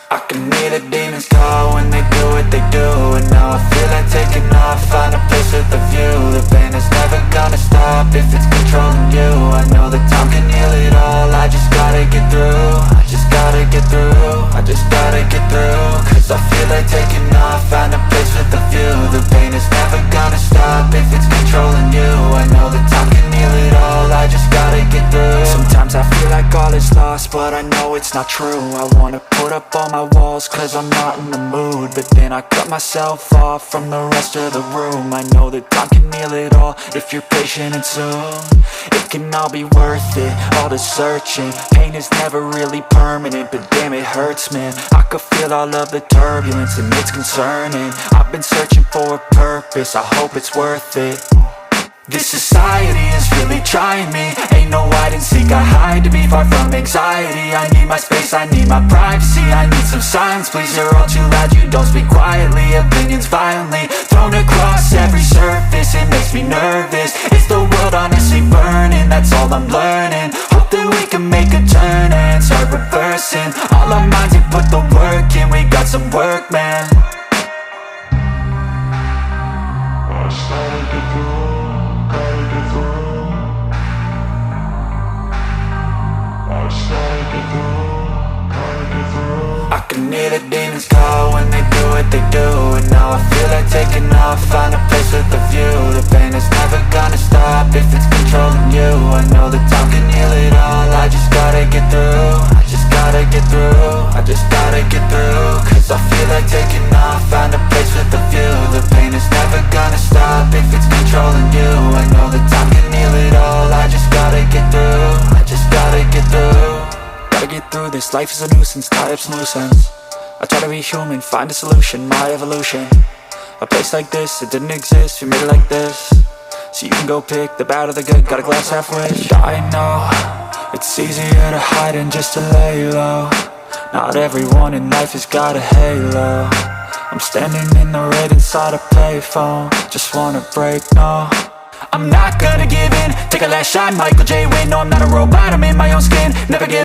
I can hear the demons call when they do what they do. And now I feel like taking off, find a place with a view. The pain is never gonna stop if it's controlling you. I know that time can heal it all, I just gotta get through. I just gotta get through, I just gotta get through. Cause I feel like taking off, find a place with a view. The pain is never gonna stop if it's controlling you. I know that time can heal it all, I just gotta get through. Sometimes I feel like all is lost, but I know it's not true. I wanna put up all my walls cause I'm not in the mood, but then I cut myself off from the rest of the room. I know that time can heal it all if you're patient and soon it can all be worth it, all the searching. Pain is never really permanent, but damn it hurts, man. I could feel all of the turbulence and it's concerning. I've been searching for a purpose, I hope it's worth it. This society is really trying me. Ain't no hide and seek, I hide to be far from anxiety. I need my space, I need my privacy. I need some silence, please, you're all too loud. You don't speak quietly, opinions violently thrown across every surface. It makes me nervous, is the world honestly burning? That's all I'm learning. Hope that we can make a turn and start reversing all our minds and put the work in. We got some work, man. I started to grow. I can hear the demons call when they do what they do. And now I feel like taking off, find a place with a view. The pain is never gonna stop if it's controlling you. I know that time can heal it all, I just gotta get through. I just gotta get through, I just gotta get through. Cause I feel like taking off, find a place with a view. The pain is never gonna stop if it's controlling you. I know that time can heal it all, I just gotta get through. I just gotta get through. Gotta get through this, life is a nuisance, tie up some loose ends. I try to be human, find a solution, my evolution. A place like this, it didn't exist, we made it like this. So you can go pick the bad or the good, got a glass half wish. I know, it's easier to hide than just to lay low. Not everyone in life has got a halo. I'm standing in the red inside a payphone, just wanna break, no. I'm not gonna give in, take a last shot, Michael J. Win. No, I'm not a robot, I'm in my own skin, never give